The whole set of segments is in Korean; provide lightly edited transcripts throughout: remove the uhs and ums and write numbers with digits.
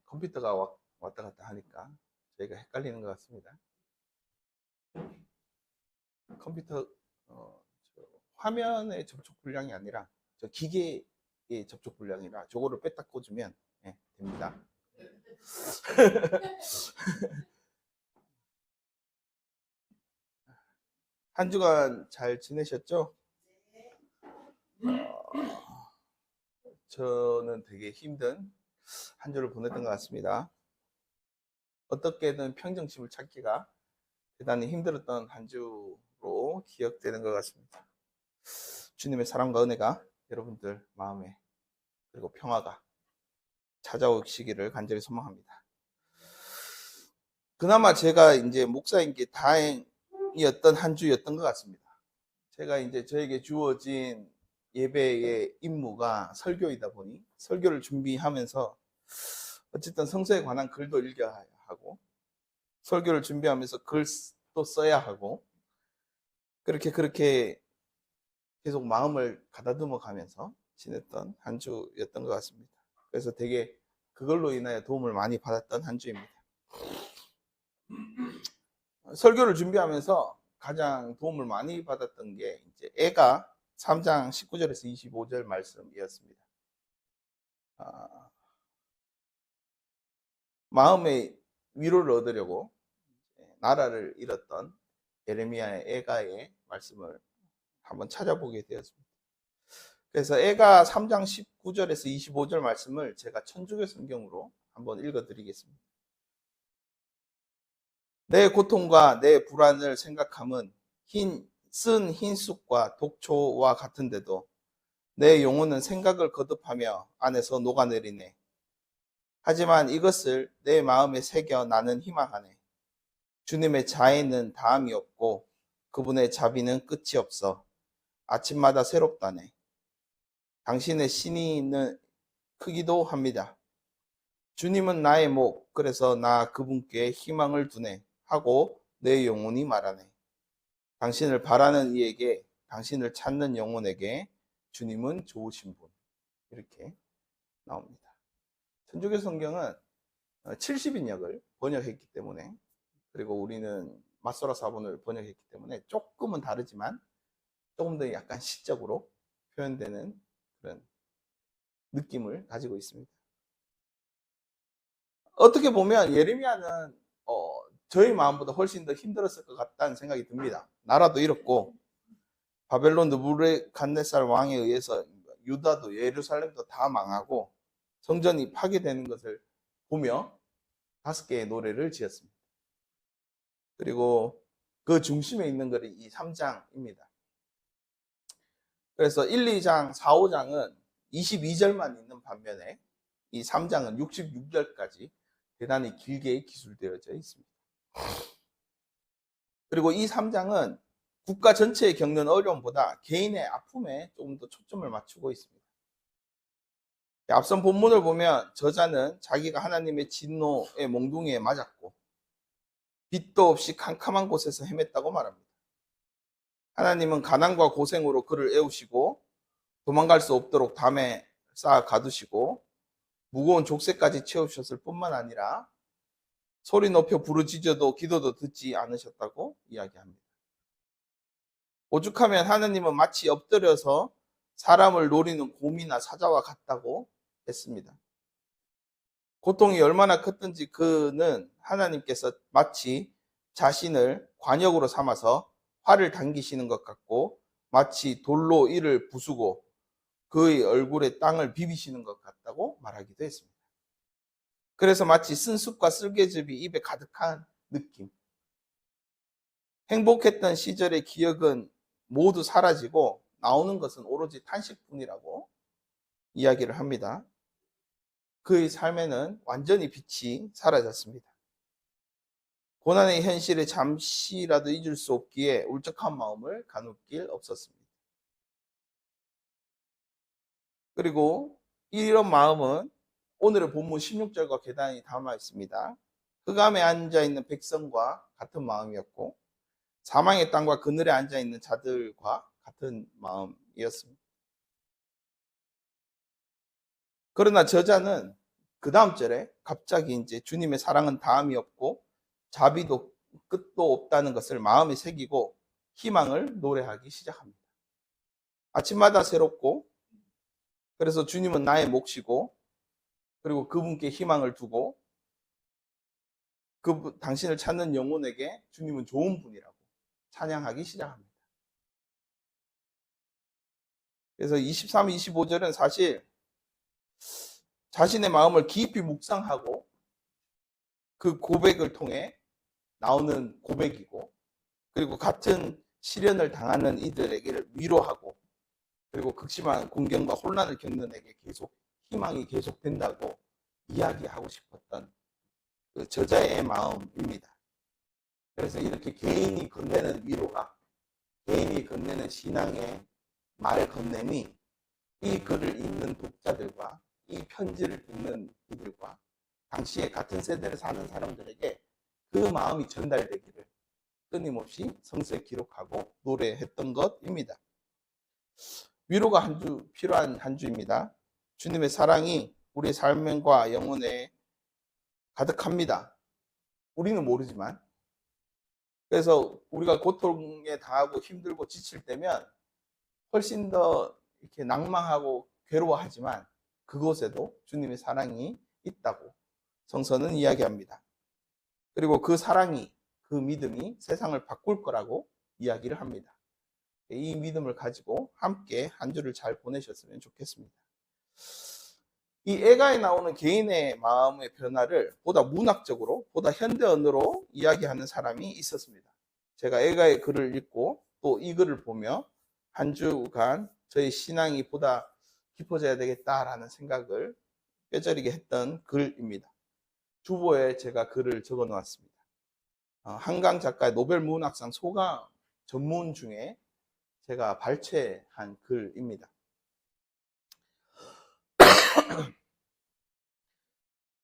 컴퓨터가 왔다 갔다 하니까 저희가 헷갈리는 것 같습니다. 컴퓨터 화면의 접촉 불량이 아니라 저 기계의 접촉 불량이라 저거를 뺐다 꽂으면 됩니다. 한 주간 잘 지내셨죠? 저는 되게 힘든 한 주를 보냈던 것 같습니다. 어떻게든 평정심을 찾기가 대단히 힘들었던 한 주로 기억되는 것 같습니다. 주님의 사랑과 은혜가 여러분들 마음에 그리고 평화가 찾아오시기를 간절히 소망합니다. 그나마 제가 이제 목사인 게 다행이었던 한 주였던 것 같습니다. 제가 이제 저에게 주어진 예배의 임무가 설교이다 보니 설교를 준비하면서 어쨌든 성서에 관한 글도 읽어야 하고 설교를 준비하면서 글도 써야 하고 그렇게 계속 마음을 가다듬어 가면서 지냈던 한 주였던 것 같습니다. 그래서 되게 그걸로 인하여 도움을 많이 받았던 한 주입니다. 설교를 준비하면서 가장 도움을 많이 받았던 게 이제 애가 3장 19절에서 25절 말씀이었습니다. 마음의 위로를 얻으려고 나라를 잃었던 예레미야의 애가의 말씀을 한번 찾아보게 되었습니다. 그래서 애가 3장 19절에서 25절 말씀을 제가 천주교 성경으로 한번 읽어드리겠습니다. 내 고통과 내 불안을 생각함은 쓴 흰쑥과 독초와 같은데도 내 영혼은 생각을 거듭하며 안에서 녹아내리네. 하지만 이것을 내 마음에 새겨 나는 희망하네. 주님의 자애는 다함이 없고 그분의 자비는 끝이 없어 아침마다 새롭다네. 당신의 신의는 크기도 합니다. 주님은 나의 목, 그래서 나 그분께 희망을 두네 하고 내 영혼이 말하네. 당신을 바라는 이에게, 당신을 찾는 영혼에게 주님은 좋으신 분. 이렇게 나옵니다. 천주교 성경은 70인역을 번역했기 때문에, 그리고 우리는 마소라 사본을 번역했기 때문에 조금은 다르지만 조금 더 약간 시적으로 표현되는 그런 느낌을 가지고 있습니다. 어떻게 보면 예레미야는 저희 마음보다 훨씬 더 힘들었을 것 같다는 생각이 듭니다. 나라도 잃었고 바벨론 느부갓네살 왕에 의해서 유다도 예루살렘도 다 망하고 성전이 파괴되는 것을 보며 5개의 노래를 지었습니다. 그리고 그 중심에 있는 것이 이 3장입니다. 그래서 1, 2장, 4, 5장은 22절만 있는 반면에 이 3장은 66절까지 대단히 길게 기술되어져 있습니다. 그리고 이 3장은 국가 전체에 겪는 어려움보다 개인의 아픔에 조금 더 초점을 맞추고 있습니다. 앞선 본문을 보면 저자는 자기가 하나님의 진노의 몽둥이에 맞았고 빛도 없이 캄캄한 곳에서 헤맸다고 말합니다. 하나님은 가난과 고생으로 그를 애우시고 도망갈 수 없도록 담에 쌓아 가두시고 무거운 족쇄까지 채우셨을 뿐만 아니라 소리 높여 부르짖어도 기도도 듣지 않으셨다고 이야기합니다. 오죽하면 하나님은 마치 엎드려서 사람을 노리는 곰이나 사자와 같다고 했습니다. 고통이 얼마나 컸든지 그는 하나님께서 마치 자신을 관역으로 삼아서 활을 당기시는 것 같고 마치 돌로 이를 부수고 그의 얼굴에 땅을 비비시는 것 같다고 말하기도 했습니다. 그래서 마치 쓴 숲과 쓸개즙이 입에 가득한 느낌. 행복했던 시절의 기억은 모두 사라지고 나오는 것은 오로지 탄식뿐이라고 이야기를 합니다. 그의 삶에는 완전히 빛이 사라졌습니다. 고난의 현실에 잠시라도 잊을 수 없기에 울적한 마음을 가눌 길 없었습니다. 그리고 이런 마음은 오늘의 본문 16절과 계단이 담아 있습니다. 흑암에 앉아있는 백성과 같은 마음이었고 사망의 땅과 그늘에 앉아있는 자들과 같은 마음이었습니다. 그러나 저자는 그 다음 절에 갑자기 이제 주님의 사랑은 다함이 없고 자비도 끝도 없다는 것을 마음에 새기고 희망을 노래하기 시작합니다. 아침마다 새롭고, 그래서 주님은 나의 몫이고, 그리고 그분께 희망을 두고, 당신을 찾는 영혼에게 주님은 좋은 분이라고 찬양하기 시작합니다. 그래서 23, 25절은 사실 자신의 마음을 깊이 묵상하고 그 고백을 통해 나오는 고백이고, 그리고 같은 시련을 당하는 이들에게 위로하고, 그리고 극심한 공경과 혼란을 겪는 에게 계속 희망이 계속된다고 이야기하고 싶었던 그 저자의 마음입니다. 그래서 이렇게 개인이 건네는 위로가, 개인이 건네는 신앙의 말 건냄이 이 글을 읽는 독자들과 이 편지를 듣는 이들과 당시에 같은 세대를 사는 사람들에게 그 마음이 전달되기를 끊임없이 성서에 기록하고 노래했던 것입니다. 위로가 필요한 한 주입니다. 주님의 사랑이 우리의 삶과 영혼에 가득합니다. 우리는 모르지만. 그래서 우리가 고통에 당하고 힘들고 지칠 때면 훨씬 더 이렇게 낭망하고 괴로워하지만 그곳에도 주님의 사랑이 있다고 성서는 이야기합니다. 그리고 그 사랑이, 그 믿음이 세상을 바꿀 거라고 이야기를 합니다. 이 믿음을 가지고 함께 한 주를 잘 보내셨으면 좋겠습니다. 이 애가에 나오는 개인의 마음의 변화를 보다 문학적으로, 보다 현대 언어로 이야기하는 사람이 있었습니다. 제가 애가의 글을 읽고 또 이 글을 보며 한 주간 저의 신앙이 보다 깊어져야 되겠다라는 생각을 뼈저리게 했던 글입니다. 주보에 제가 글을 적어 놓았습니다. 한강 작가의 노벨 문학상 소감 전문 중에 제가 발췌한 글입니다.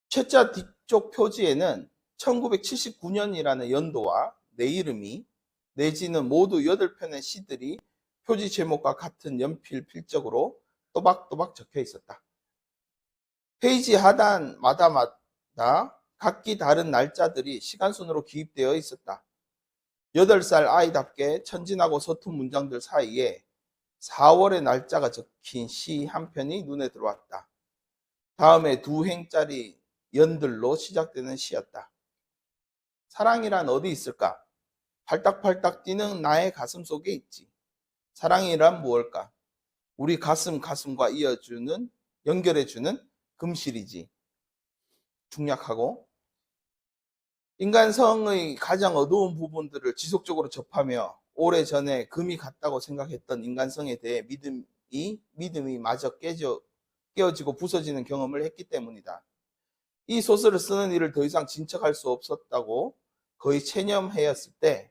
최자 뒤쪽 표지에는 1979년이라는 연도와 내 이름이 내지는 모두 8편의 시들이 표지 제목과 같은 연필 필적으로 또박또박 적혀 있었다. 페이지 하단마다 각기 다른 날짜들이 시간순으로 기입되어 있었다. 8살 아이답게 천진하고 서툰 문장들 사이에 4월의 날짜가 적힌 시 한 편이 눈에 들어왔다. 다음에 2행짜리 연들로 시작되는 시였다. 사랑이란 어디 있을까? 팔딱팔딱 뛰는 나의 가슴 속에 있지. 사랑이란 무엇일까? 우리 가슴과 연결해주는 금실이지. 중략하고 인간성의 가장 어두운 부분들을 지속적으로 접하며 오래전에 금이 같다고 생각했던 인간성에 대해 믿음이 마저 깨어지고 부서지는 경험을 했기 때문이다. 이 소설을 쓰는 일을 더 이상 진척할 수 없었다고 거의 체념하였을 때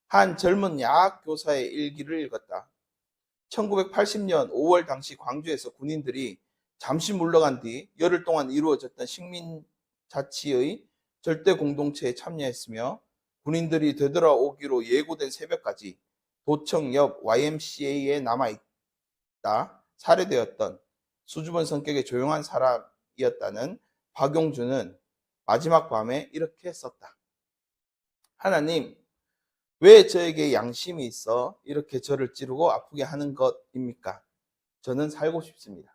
한 젊은 야학 교사의 일기를 읽었다. 1980년 5월 당시 광주에서 군인들이 잠시 물러간 뒤 열흘 동안 이루어졌던 식민자치의 절대 공동체에 참여했으며 군인들이 되돌아오기로 예고된 새벽까지 도청 옆 YMCA에 남아있다 살해되었던 수줍은 성격의 조용한 사람이었다는 박용준은 마지막 밤에 이렇게 썼다. 하나님, 왜 저에게 양심이 있어 이렇게 저를 찌르고 아프게 하는 것입니까? 저는 살고 싶습니다.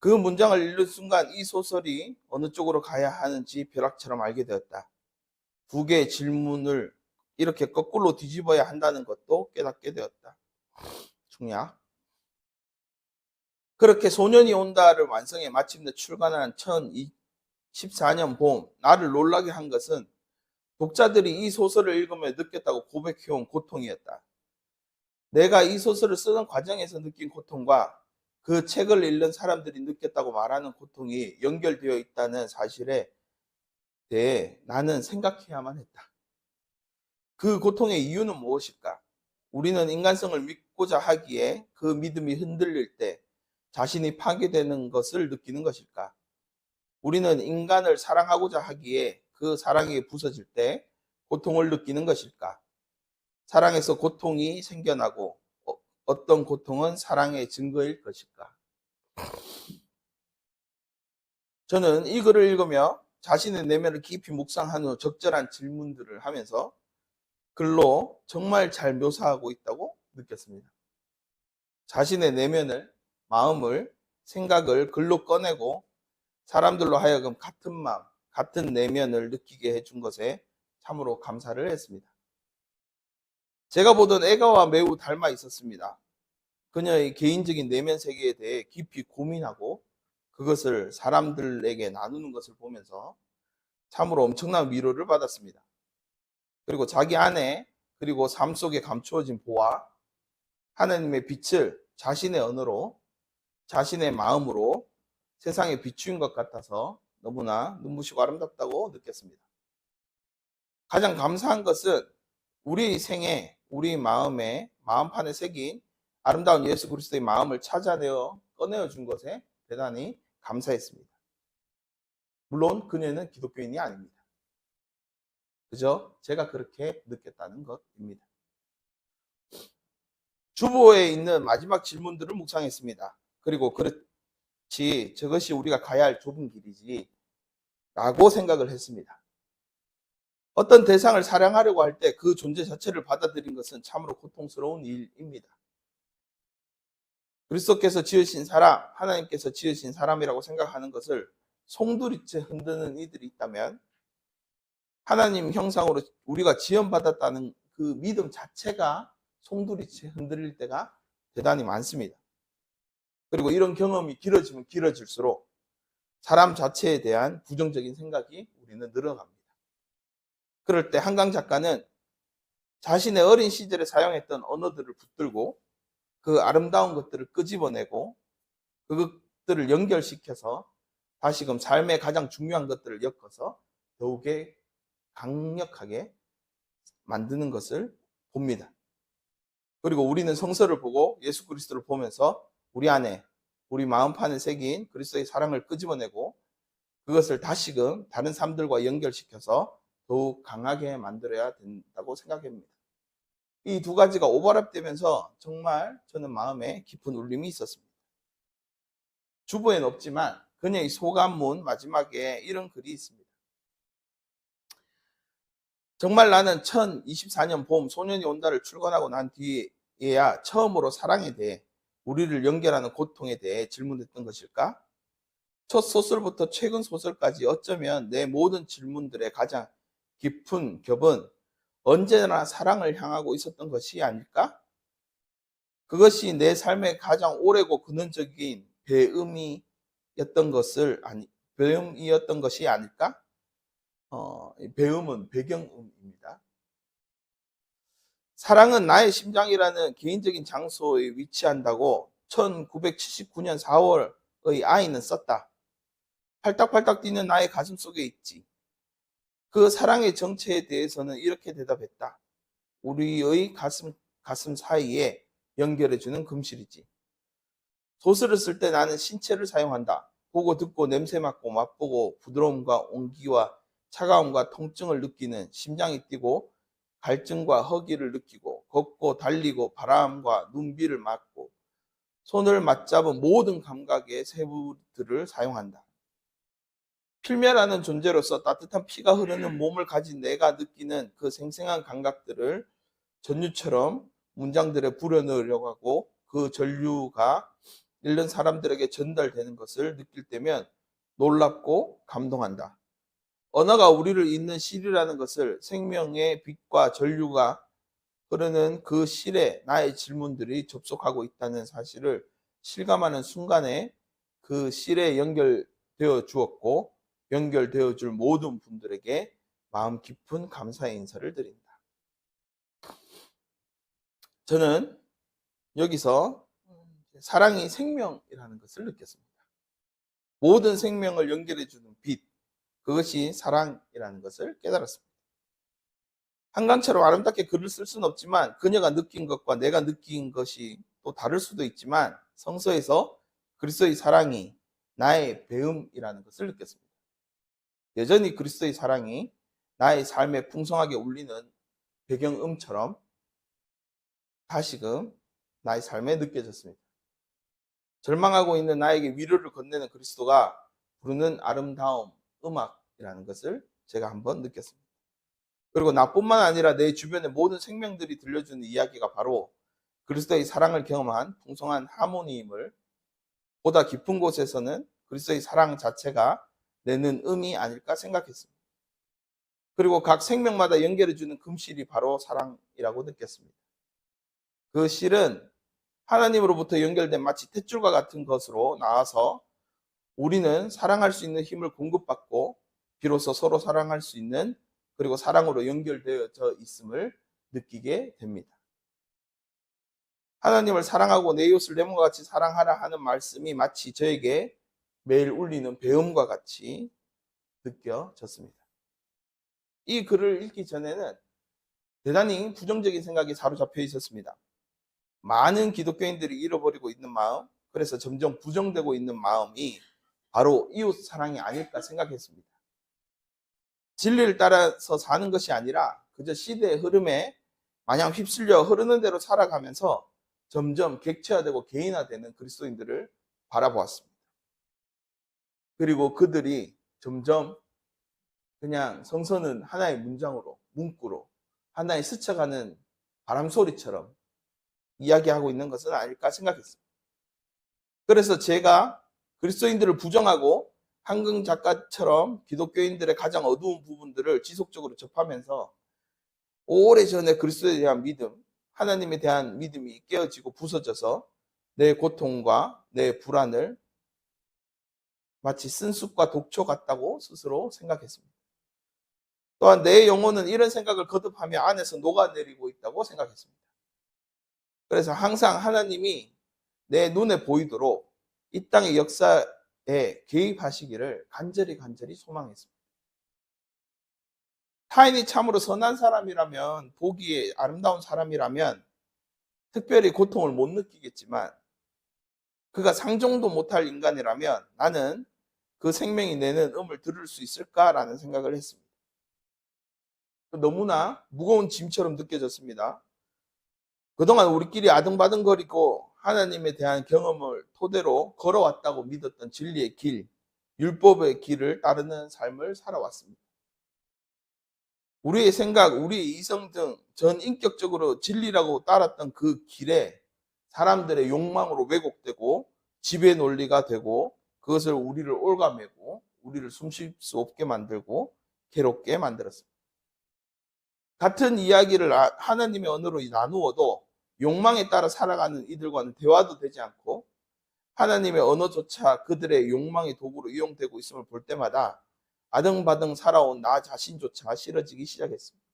그 문장을 읽는 순간 이 소설이 어느 쪽으로 가야 하는지 벼락처럼 알게 되었다. 두 개의 질문을 이렇게 거꾸로 뒤집어야 한다는 것도 깨닫게 되었다. 중략. 그렇게 소년이 온다를 완성해 마침내 출간한 2014년 봄, 나를 놀라게 한 것은 독자들이 이 소설을 읽으며 느꼈다고 고백해온 고통이었다. 내가 이 소설을 쓰는 과정에서 느낀 고통과 그 책을 읽는 사람들이 느꼈다고 말하는 고통이 연결되어 있다는 사실에 대해 나는 생각해야만 했다. 그 고통의 이유는 무엇일까? 우리는 인간성을 믿고자 하기에 그 믿음이 흔들릴 때 자신이 파괴되는 것을 느끼는 것일까? 우리는 인간을 사랑하고자 하기에 그 사랑이 부서질 때 고통을 느끼는 것일까? 사랑에서 고통이 생겨나고 어떤 고통은 사랑의 증거일 것일까? 저는 이 글을 읽으며 자신의 내면을 깊이 묵상한 후 적절한 질문들을 하면서 글로 정말 잘 묘사하고 있다고 느꼈습니다. 자신의 내면을, 마음을, 생각을 글로 꺼내고 사람들로 하여금 같은 마음, 같은 내면을 느끼게 해준 것에 참으로 감사를 했습니다. 제가 보던 애가와 매우 닮아 있었습니다. 그녀의 개인적인 내면 세계에 대해 깊이 고민하고 그것을 사람들에게 나누는 것을 보면서 참으로 엄청난 위로를 받았습니다. 그리고 자기 안에 그리고 삶 속에 감추어진 보화, 하나님의 빛을 자신의 언어로, 자신의 마음으로 세상에 비추인 것 같아서 너무나 눈부시고 아름답다고 느꼈습니다. 가장 감사한 것은 우리 생에, 우리 마음에, 마음판에 새긴 아름다운 예수 그리스도의 마음을 찾아내어 꺼내어 준 것에 대단히 감사했습니다. 물론 그녀는 기독교인이 아닙니다. 그저 제가 그렇게 느꼈다는 것입니다. 주보에 있는 마지막 질문들을 묵상했습니다. 그리고 그렇지, 저것이 우리가 가야 할 좁은 길이지 라고 생각을 했습니다. 어떤 대상을 사랑하려고 할 때 그 존재 자체를 받아들인 것은 참으로 고통스러운 일입니다. 그리스도께서 지으신 사람, 하나님께서 지으신 사람이라고 생각하는 것을 송두리째 흔드는 이들이 있다면 하나님 형상으로 우리가 지원받았다는 그 믿음 자체가 송두리째 흔들릴 때가 대단히 많습니다. 그리고 이런 경험이 길어지면 길어질수록 사람 자체에 대한 부정적인 생각이 우리는 늘어갑니다. 그럴 때 한강 작가는 자신의 어린 시절에 사용했던 언어들을 붙들고 그 아름다운 것들을 끄집어내고 그것들을 연결시켜서 다시금 삶의 가장 중요한 것들을 엮어서 더욱에 강력하게 만드는 것을 봅니다. 그리고 우리는 성서를 보고 예수 그리스도를 보면서 우리 안에, 우리 마음판에 새긴 그리스도의 사랑을 끄집어내고 그것을 다시금 다른 삶들과 연결시켜서 더욱 강하게 만들어야 된다고 생각합니다. 이 두 가지가 오버랩되면서 정말 저는 마음에 깊은 울림이 있었습니다. 주보에는 없지만 그녀의 소감문 마지막에 이런 글이 있습니다. 정말 나는 1024년 봄 소년이 온다를 출간하고 난 뒤에야 처음으로 사랑에 대해, 우리를 연결하는 고통에 대해 질문했던 것일까? 첫 소설부터 최근 소설까지 어쩌면 내 모든 질문들의 가장 깊은 겹은 언제나 사랑을 향하고 있었던 것이 아닐까? 그것이 내 삶의 가장 오래고 근원적인 배움이었던 것이 아닐까? 배움은 배경음입니다. 사랑은 나의 심장이라는 개인적인 장소에 위치한다고 1979년 4월의 아이는 썼다. 팔딱팔딱 뛰는 나의 가슴 속에 있지. 그 사랑의 정체에 대해서는 이렇게 대답했다. 우리의 가슴 사이에 연결해주는 금실이지. 소설을 쓸 때 나는 신체를 사용한다. 보고 듣고 냄새 맡고 맛보고 부드러움과 온기와 차가움과 통증을 느끼는 심장이 뛰고 갈증과 허기를 느끼고 걷고 달리고 바람과 눈비를 맞고 손을 맞잡은 모든 감각의 세부들을 사용한다. 필면하는 존재로서 따뜻한 피가 흐르는 몸을 가진 내가 느끼는 그 생생한 감각들을 전류처럼 문장들에 불어넣으려고 하고 그 전류가 읽는 사람들에게 전달되는 것을 느낄 때면 놀랍고 감동한다. 언어가 우리를 잇는 실이라는 것을 생명의 빛과 전류가 흐르는 그 실에 나의 질문들이 접속하고 있다는 사실을 실감하는 순간에 그 실에 연결되어 주었고 연결되어 줄 모든 분들에게 마음 깊은 감사의 인사를 드린다. 저는 여기서 사랑이 생명이라는 것을 느꼈습니다. 모든 생명을 연결해 주는 빛, 그것이 사랑이라는 것을 깨달았습니다. 한강처럼 아름답게 글을 쓸 수는 없지만 그녀가 느낀 것과 내가 느낀 것이 또 다를 수도 있지만 성서에서 그리스도의 사랑이 나의 배움이라는 것을 느꼈습니다. 여전히 그리스도의 사랑이 나의 삶에 풍성하게 울리는 배경음처럼 다시금 나의 삶에 느껴졌습니다. 절망하고 있는 나에게 위로를 건네는 그리스도가 부르는 아름다움, 음악이라는 것을 제가 한번 느꼈습니다. 그리고 나뿐만 아니라 내 주변의 모든 생명들이 들려주는 이야기가 바로 그리스도의 사랑을 경험한 풍성한 하모니임을, 보다 깊은 곳에서는 그리스도의 사랑 자체가 내는 의미 아닐까 생각했습니다. 그리고 각 생명마다 연결해주는 금실이 바로 사랑이라고 느꼈습니다. 그 실은 하나님으로부터 연결된 마치 탯줄과 같은 것으로 나와서 우리는 사랑할 수 있는 힘을 공급받고 비로소 서로 사랑할 수 있는, 그리고 사랑으로 연결되어져 있음을 느끼게 됩니다. 하나님을 사랑하고 내 이웃을 내 몸과 같이 사랑하라 하는 말씀이 마치 저에게 매일 울리는 배움과 같이 느껴졌습니다. 이 글을 읽기 전에는 대단히 부정적인 생각이 사로잡혀 있었습니다. 많은 기독교인들이 잃어버리고 있는 마음, 그래서 점점 부정되고 있는 마음이 바로 이웃 사랑이 아닐까 생각했습니다. 진리를 따라서 사는 것이 아니라 그저 시대의 흐름에 마냥 휩쓸려 흐르는 대로 살아가면서 점점 객체화되고 개인화되는 그리스도인들을 바라보았습니다. 그리고 그들이 점점 그냥 성서는 하나의 문장으로, 문구로, 하나의 스쳐가는 바람소리처럼 이야기하고 있는 것은 아닐까 생각했습니다. 그래서 제가 그리스도인들을 부정하고 한강 작가처럼 기독교인들의 가장 어두운 부분들을 지속적으로 접하면서 오래전에 그리스도에 대한 믿음, 하나님에 대한 믿음이 깨어지고 부서져서 내 고통과 내 불안을 마치 쓴쑥과 독초 같다고 스스로 생각했습니다. 또한 내 영혼은 이런 생각을 거듭하며 안에서 녹아내리고 있다고 생각했습니다. 그래서 항상 하나님이 내 눈에 보이도록 이 땅의 역사에 개입하시기를 간절히 소망했습니다. 타인이 참으로 선한 사람이라면, 보기에 아름다운 사람이라면 특별히 고통을 못 느끼겠지만, 그가 상종도 못할 인간이라면 나는 그 생명이 내는 음을 들을 수 있을까라는 생각을 했습니다. 너무나 무거운 짐처럼 느껴졌습니다. 그동안 우리끼리 아등바등거리고 하나님에 대한 경험을 토대로 걸어왔다고 믿었던 진리의 길, 율법의 길을 따르는 삶을 살아왔습니다. 우리의 생각, 우리의 이성 등 전 인격적으로 진리라고 따랐던 그 길에 사람들의 욕망으로 왜곡되고 지배 논리가 되고, 그것을 우리를 올가매고 우리를 숨쉴 수 없게 만들고 괴롭게 만들었습니다. 같은 이야기를 하나님의 언어로 나누어도 욕망에 따라 살아가는 이들과는 대화도 되지 않고, 하나님의 언어조차 그들의 욕망의 도구로 이용되고 있음을 볼 때마다 아등바등 살아온 나 자신조차 싫어지기 시작했습니다.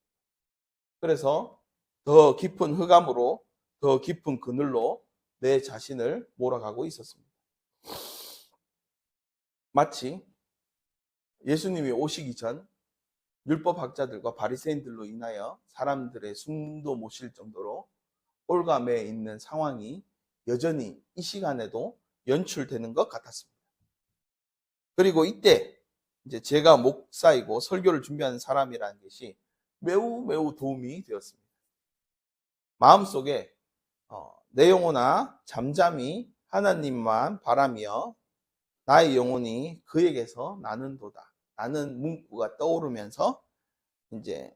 그래서 더 깊은 흑암으로, 더 깊은 그늘로 내 자신을 몰아가고 있었습니다. 마치 예수님이 오시기 전 율법학자들과 바리새인들로 인하여 사람들의 숨도 못 쉴 정도로 올가매에 있는 상황이 여전히 이 시간에도 연출되는 것 같았습니다. 그리고 이때 이제 제가 목사이고 설교를 준비하는 사람이라는 것이 매우 도움이 되었습니다. 마음속에 내 영혼아 잠잠히 하나님만 바라며 나의 영혼이 그에게서 나는도다, 라는 문구가 떠오르면서 이제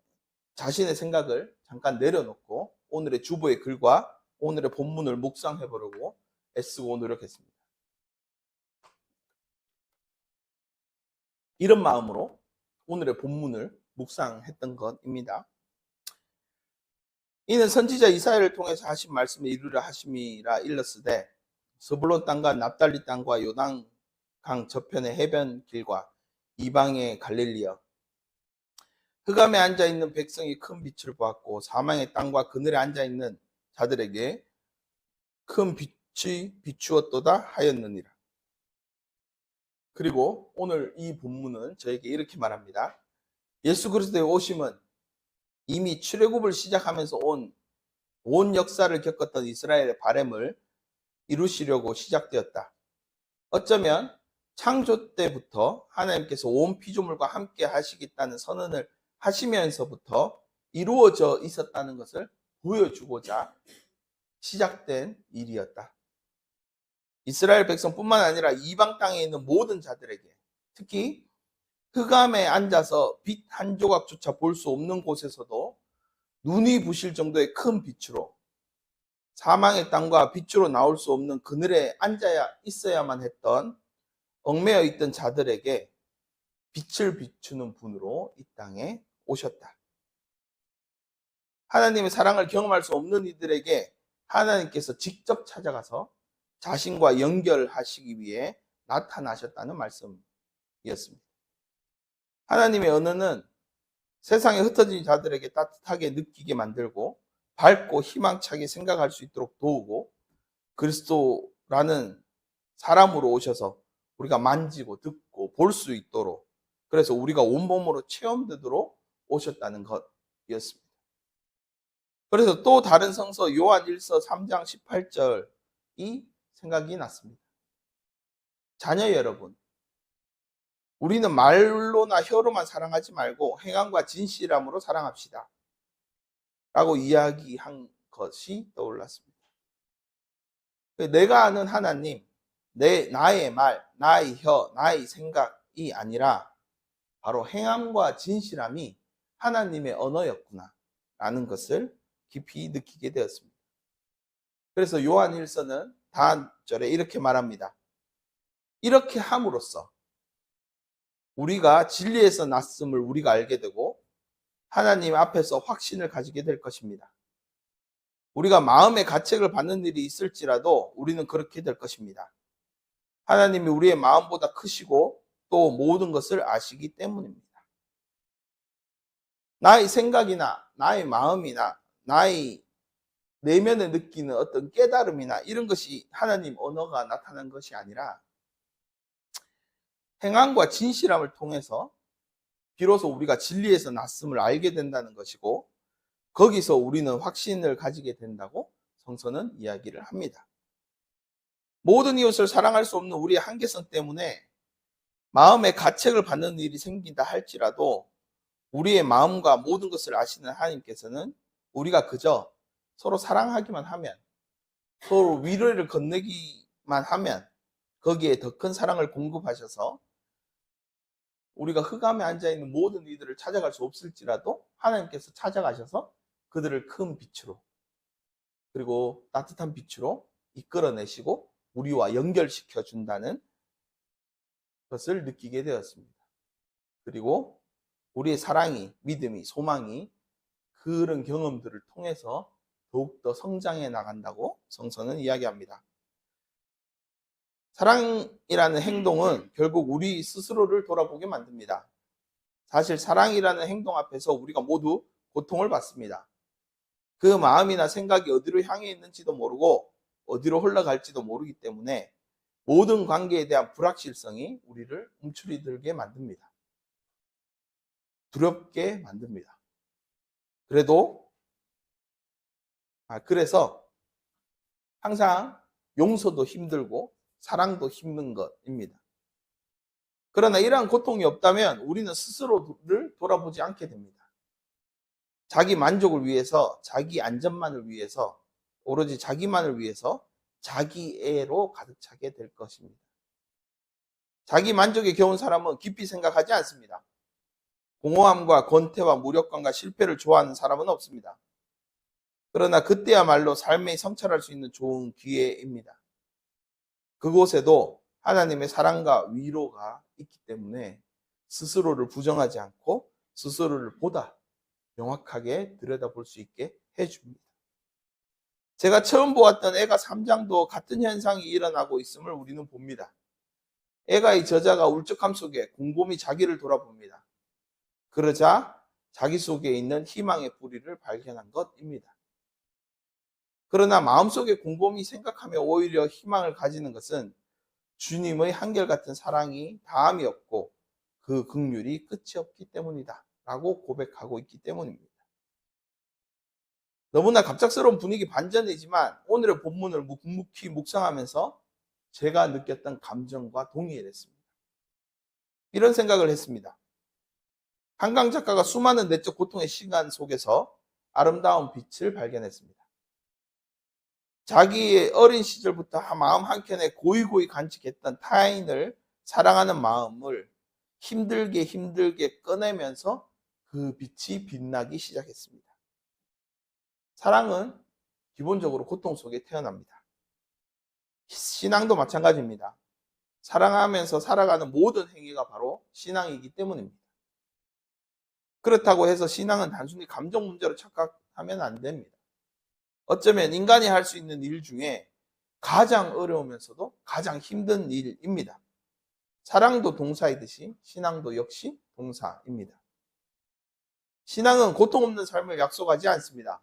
자신의 생각을 잠깐 내려놓고 오늘의 주보의 글과 오늘의 본문을 묵상해 보려고 애쓰고 노력했습니다. 이런 마음으로 오늘의 본문을 묵상했던 것입니다. 이는 선지자 이사야를 통해서 하신 말씀을 이루려 하심이라 일렀으되, 스불론 땅과 납달리 땅과 요단강 저편의 해변 길과 이방의 갈릴리여, 흑암에 앉아있는 백성이 큰 빛을 보았고 사망의 땅과 그늘에 앉아있는 자들에게 큰 빛이 비추었도다 하였느니라. 그리고 오늘 이 본문은 저에게 이렇게 말합니다. 예수 그리스도의 오심은 이미 출애굽을 시작하면서 온 역사를 겪었던 이스라엘의 바램을 이루시려고 시작되었다. 어쩌면 창조 때부터 하나님께서 온 피조물과 함께 하시겠다는 선언을 하시면서부터 이루어져 있었다는 것을 보여주고자 시작된 일이었다. 이스라엘 백성뿐만 아니라 이방 땅에 있는 모든 자들에게, 특히 흑암에 앉아서 빛 한 조각조차 볼 수 없는 곳에서도 눈이 부실 정도의 큰 빛으로, 사망의 땅과 빛으로 나올 수 없는 그늘에 앉아야 있어야만 했던 얽매여 있던 자들에게 빛을 비추는 분으로 이 땅에 오셨다. 하나님의 사랑을 경험할 수 없는 이들에게 하나님께서 직접 찾아가서 자신과 연결하시기 위해 나타나셨다는 말씀이었습니다. 하나님의 언어는 세상에 흩어진 자들에게 따뜻하게 느끼게 만들고 밝고 희망차게 생각할 수 있도록 도우고, 그리스도라는 사람으로 오셔서 우리가 만지고 듣고 볼 수 있도록, 그래서 우리가 온몸으로 체험되도록 오셨다는 것이었습니다. 그래서 또 다른 성서 요한 1서 3장 18절이 생각이 났습니다. 자녀 여러분, 우리는 말로나 혀로만 사랑하지 말고 행함과 진실함으로 사랑합시다 라고 이야기한 것이 떠올랐습니다. 내가 아는 하나님, 나의 말, 나의 혀, 나의 생각이 아니라 바로 행함과 진실함이 하나님의 언어였구나 라는 것을 깊이 느끼게 되었습니다. 그래서 요한 1서는 다음 절에 이렇게 말합니다. 이렇게 함으로써 우리가 진리에서 났음을 우리가 알게 되고 하나님 앞에서 확신을 가지게 될 것입니다. 우리가 마음의 가책을 받는 일이 있을지라도 우리는 그렇게 될 것입니다. 하나님이 우리의 마음보다 크시고 또 모든 것을 아시기 때문입니다. 나의 생각이나 나의 마음이나 나의 내면에 느끼는 어떤 깨달음이나 이런 것이 하나님 언어가 나타난 것이 아니라 행함과 진실함을 통해서 비로소 우리가 진리에서 났음을 알게 된다는 것이고, 거기서 우리는 확신을 가지게 된다고 성서는 이야기를 합니다. 모든 이웃을 사랑할 수 없는 우리의 한계성 때문에 마음의 가책을 받는 일이 생긴다 할지라도 우리의 마음과 모든 것을 아시는 하나님께서는 우리가 그저 서로 사랑하기만 하면, 서로 위로를 건네기만 하면 거기에 더 큰 사랑을 공급하셔서 우리가 흑암에 앉아있는 모든 이들을 찾아갈 수 없을지라도 하나님께서 찾아가셔서 그들을 큰 빛으로, 그리고 따뜻한 빛으로 이끌어내시고 우리와 연결시켜 준다는 것을 느끼게 되었습니다. 그리고 우리의 사랑이, 믿음이, 소망이 그런 경험들을 통해서 더욱더 성장해 나간다고 성서는 이야기합니다. 사랑이라는 행동은 결국 우리 스스로를 돌아보게 만듭니다. 사실 사랑이라는 행동 앞에서 우리가 모두 고통을 받습니다. 그 마음이나 생각이 어디로 향해 있는지도 모르고 어디로 흘러갈지도 모르기 때문에 모든 관계에 대한 불확실성이 우리를 움츠리들게 만듭니다. 두렵게 만듭니다. 그래서 항상 용서도 힘들고 사랑도 힘든 것입니다. 그러나 이러한 고통이 없다면 우리는 스스로를 돌아보지 않게 됩니다. 자기 만족을 위해서, 자기 안전만을 위해서, 오로지 자기만을 위해서 자기애로 가득 차게 될 것입니다. 자기 만족에 겨운 사람은 깊이 생각하지 않습니다. 공허함과 권태와 무력감과 실패를 좋아하는 사람은 없습니다. 그러나 그때야말로 삶에 성찰할 수 있는 좋은 기회입니다. 그곳에도 하나님의 사랑과 위로가 있기 때문에 스스로를 부정하지 않고 스스로를 보다 명확하게 들여다볼 수 있게 해줍니다. 제가 처음 보았던 애가 3장도 같은 현상이 일어나고 있음을 우리는 봅니다. 애가의 저자가 울적함 속에 곰곰이 자기를 돌아봅니다. 그러자 자기 속에 있는 희망의 뿌리를 발견한 것입니다. 그러나 마음속에 곰곰이 생각하며 오히려 희망을 가지는 것은 주님의 한결같은 사랑이 다함이 없고 그 긍휼이 끝이 없기 때문이다 라고 고백하고 있기 때문입니다. 너무나 갑작스러운 분위기 반전이지만 오늘의 본문을 묵묵히 묵상하면서 제가 느꼈던 감정과 동의했습니다. 이런 생각을 했습니다. 한강 작가가 수많은 내적 고통의 시간 속에서 아름다운 빛을 발견했습니다. 자기의 어린 시절부터 마음 한켠에 고이고이 간직했던 타인을 사랑하는 마음을 힘들게 꺼내면서 그 빛이 빛나기 시작했습니다. 사랑은 기본적으로 고통 속에 태어납니다. 신앙도 마찬가지입니다. 사랑하면서 살아가는 모든 행위가 바로 신앙이기 때문입니다. 그렇다고 해서 신앙은 단순히 감정 문제로 착각하면 안 됩니다. 어쩌면 인간이 할 수 있는 일 중에 가장 어려우면서도 가장 힘든 일입니다. 사랑도 동사이듯이 신앙도 역시 동사입니다. 신앙은 고통 없는 삶을 약속하지 않습니다.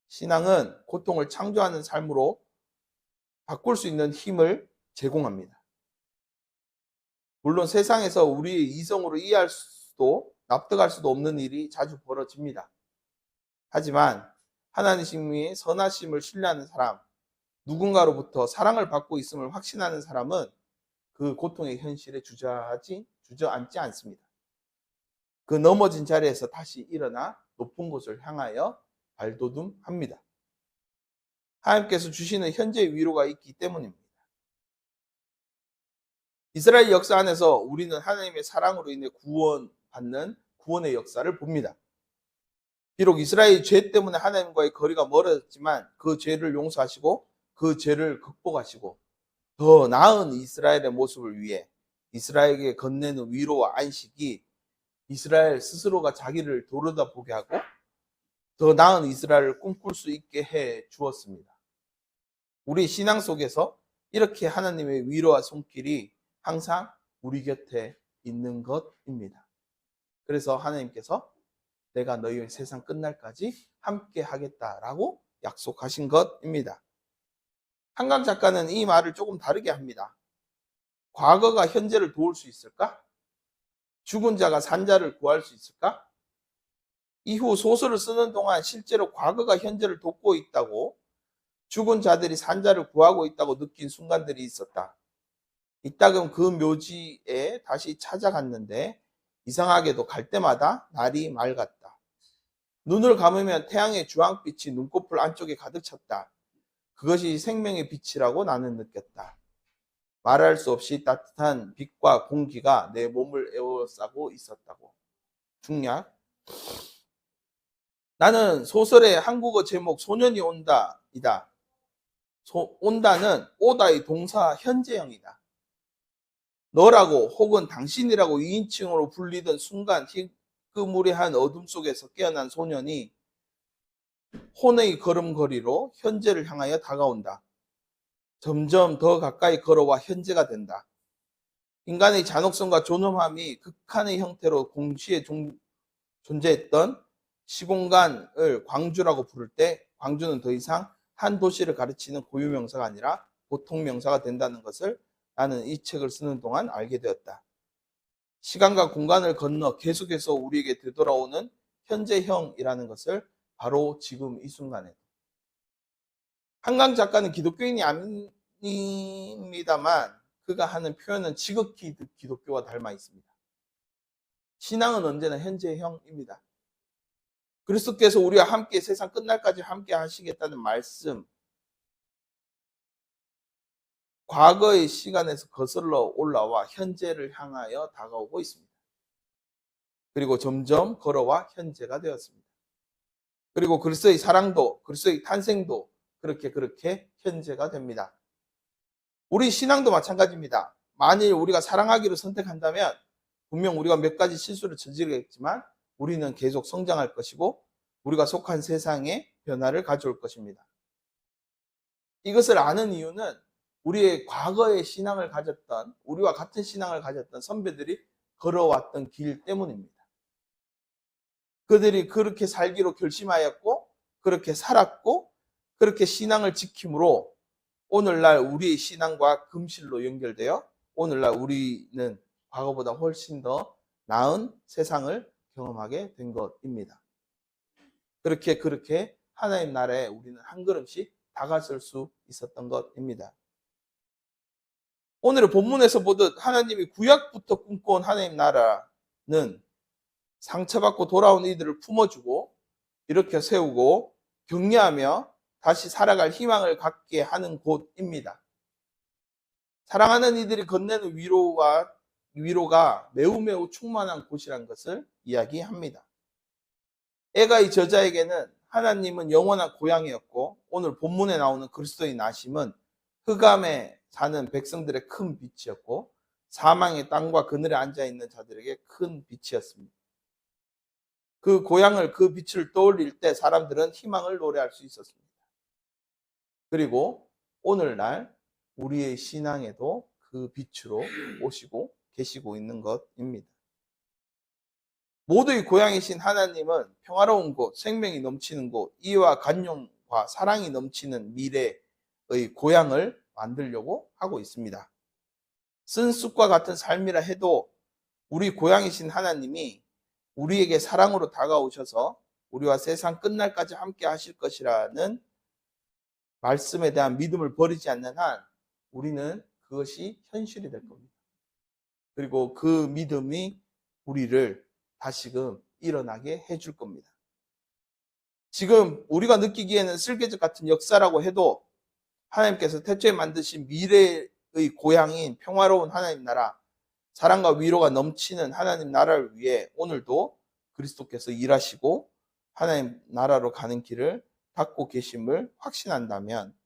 신앙은 고통을 창조하는 삶으로 바꿀 수 있는 힘을 제공합니다. 물론 세상에서 우리의 이성으로 이해할 수도 납득할 수도 없는 일이 자주 벌어집니다. 하지만 하나님의 선하심을 신뢰하는 사람, 누군가로부터 사랑을 받고 있음을 확신하는 사람은 그 고통의 현실에 주저앉지 않습니다. 그 넘어진 자리에서 다시 일어나 높은 곳을 향하여 발돋움합니다. 하나님께서 주시는 현재의 위로가 있기 때문입니다. 이스라엘 역사 안에서 우리는 하나님의 사랑으로 인해 구원받는 구원의 역사를 봅니다. 비록 이스라엘의 죄 때문에 하나님과의 거리가 멀어졌지만 그 죄를 용서하시고 그 죄를 극복하시고 더 나은 이스라엘의 모습을 위해 이스라엘에게 건네는 위로와 안식이 이스라엘 스스로가 자기를 돌아보게 하고 더 나은 이스라엘을 꿈꿀 수 있게 해 주었습니다. 우리 신앙 속에서 이렇게 하나님의 위로와 손길이 항상 우리 곁에 있는 것입니다. 그래서 하나님께서 내가 너희의 세상 끝날까지 함께 하겠다라고 약속하신 것입니다. 한강 작가는 이 말을 조금 다르게 합니다. 과거가 현재를 도울 수 있을까? 죽은 자가 산 자를 구할 수 있을까? 이후 소설을 쓰는 동안 실제로 과거가 현재를 돕고 있다고, 죽은 자들이 산 자를 구하고 있다고 느낀 순간들이 있었다. 이따금 그 묘지에 다시 찾아갔는데 이상하게도 갈 때마다 날이 맑았다. 눈을 감으면 태양의 주황빛이 눈꺼풀 안쪽에 가득 찼다. 그것이 생명의 빛이라고 나는 느꼈다. 말할 수 없이 따뜻한 빛과 공기가 내 몸을 에워싸고 있었다고. 중략. 나는 소설의 한국어 제목 소년이 온다이다. 온다는 오다의 동사 현재형이다. 너라고 혹은 당신이라고 2인칭으로 불리던 순간 희끄무리한 어둠 속에서 깨어난 소년이 혼의 걸음걸이로 현재를 향하여 다가온다. 점점 더 가까이 걸어와 현재가 된다. 인간의 잔혹성과 존엄함이 극한의 형태로 동시에 존재했던 시공간을 광주라고 부를 때 광주는 더 이상 한 도시를 가르치는 고유명사가 아니라 보통명사가 된다는 것을 나는 이 책을 쓰는 동안 알게 되었다. 시간과 공간을 건너 계속해서 우리에게 되돌아오는 현재형이라는 것을 바로 지금 이 순간에. 한강 작가는 기독교인이 아닙니다만 그가 하는 표현은 지극히 기독교와 닮아 있습니다. 신앙은 언제나 현재형입니다. 그리스도께서 우리와 함께 세상 끝날까지 함께 하시겠다는 말씀, 과거의 시간에서 거슬러 올라와 현재를 향하여 다가오고 있습니다. 그리고 점점 걸어와 현재가 되었습니다. 그리고 그리스도의 사랑도 그리스도의 탄생도 그렇게 현재가 됩니다. 우리 신앙도 마찬가지입니다. 만일 우리가 사랑하기로 선택한다면 분명 우리가 몇 가지 실수를 저지르겠지만 우리는 계속 성장할 것이고 우리가 속한 세상에 변화를 가져올 것입니다. 이것을 아는 이유는 우리의 과거의 신앙을 가졌던, 우리와 같은 신앙을 가졌던 선배들이 걸어왔던 길 때문입니다. 그들이 그렇게 살기로 결심하였고 그렇게 살았고 그렇게 신앙을 지킴으로 오늘날 우리의 신앙과 금실로 연결되어 오늘날 우리는 과거보다 훨씬 더 나은 세상을 경험하게 된 것입니다. 그렇게 하나님 나라에 우리는 한 걸음씩 다가설 수 있었던 것입니다. 오늘의 본문에서 보듯 하나님이 구약부터 꿈꿔온 하나님 나라는 상처받고 돌아온 이들을 품어주고 일으켜 세우고 격려하며 다시 살아갈 희망을 갖게 하는 곳입니다. 사랑하는 이들이 건네는 위로가 매우 충만한 곳이라는 것을 이야기합니다. 에가의 저자에게는 하나님은 영원한 고향이었고 오늘 본문에 나오는 그리스도의 나심은 흑암에 사는 백성들의 큰 빛이었고 사망의 땅과 그늘에 앉아있는 자들에게 큰 빛이었습니다. 그 고향을, 그 빛을 떠올릴 때 사람들은 희망을 노래할 수 있었습니다. 그리고 오늘날 우리의 신앙에도 그 빛으로 오시고 계시고 있는 것입니다. 모두의 고향이신 하나님은 평화로운 곳, 생명이 넘치는 곳, 이와 간용과 사랑이 넘치는 미래의 고향을 만들려고 하고 있습니다. 쓴 쑥과 같은 삶이라 해도 우리 고향이신 하나님이 우리에게 사랑으로 다가오셔서 우리와 세상 끝날까지 함께 하실 것이라는 말씀에 대한 믿음을 버리지 않는 한 우리는 그것이 현실이 될 겁니다. 그리고 그 믿음이 우리를 다시금 일어나게 해줄 겁니다. 지금 우리가 느끼기에는 쓸개즙 같은 역사라고 해도 하나님께서 태초에 만드신 미래의 고향인 평화로운 하나님 나라, 사랑과 위로가 넘치는 하나님 나라를 위해 오늘도 그리스도께서 일하시고 하나님 나라로 가는 길을 닫고 계심을 확신한다면,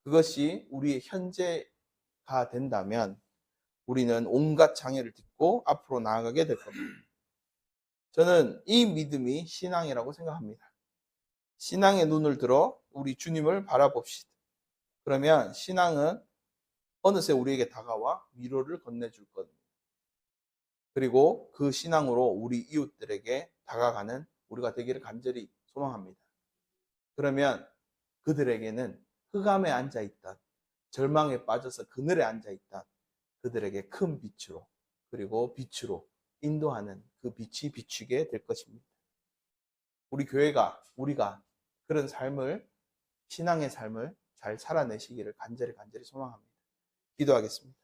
그것이 우리의 현재가 된다면 우리는 온갖 장애를 딛고 앞으로 나아가게 될 겁니다. 저는 이 믿음이 신앙이라고 생각합니다. 신앙의 눈을 들어 우리 주님을 바라봅시다. 그러면 신앙은 어느새 우리에게 다가와 위로를 건네줄 겁니다. 그리고 그 신앙으로 우리 이웃들에게 다가가는 우리가 되기를 간절히 소망합니다. 그러면 그들에게는 흑암에 앉아있던, 절망에 빠져서 그늘에 앉아있던 그들에게 큰 빛으로, 그리고 빛으로 인도하는 그 빛이 비추게 될 것입니다. 우리 교회가, 우리가 그런 삶을, 신앙의 삶을 잘 살아내시기를 간절히 소망합니다. 기도하겠습니다.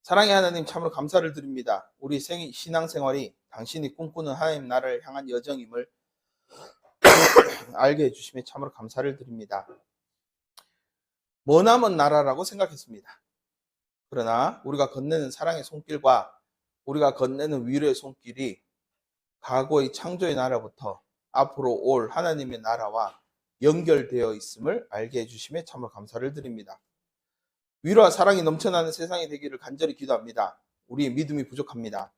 사랑의 하나님, 참으로 감사를 드립니다. 우리 신앙생활이 당신이 꿈꾸는 하나님 나라를 향한 여정임을 알게 해주심에 참으로 감사를 드립니다. 머나먼 나라라고 생각했습니다. 그러나 우리가 건네는 사랑의 손길과 우리가 건네는 위로의 손길이 과거의 창조의 나라부터 앞으로 올 하나님의 나라와 연결되어 있음을 알게 해주심에 참으로 감사를 드립니다. 위로와 사랑이 넘쳐나는 세상이 되기를 간절히 기도합니다. 우리의 믿음이 부족합니다.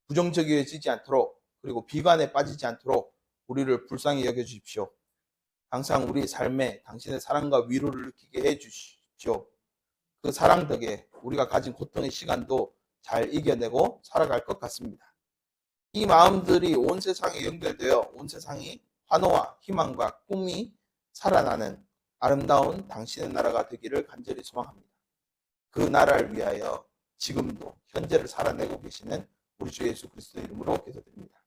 부정적이어지지 않도록, 그리고 비관에 빠지지 않도록 우리를 불쌍히 여겨주십시오. 항상 우리의 삶에 당신의 사랑과 위로를 느끼게 해주십시오. 그 사랑 덕에 우리가 가진 고통의 시간도 잘 이겨내고 살아갈 것 같습니다. 이 마음들이 온 세상에 연결되어 온 세상이 환호와 희망과 꿈이 살아나는 아름다운 당신의 나라가 되기를 간절히 소망합니다. 그 나라를 위하여 지금도 현재를 살아내고 계시는 우리 주 예수 그리스도의 이름으로 기도드립니다.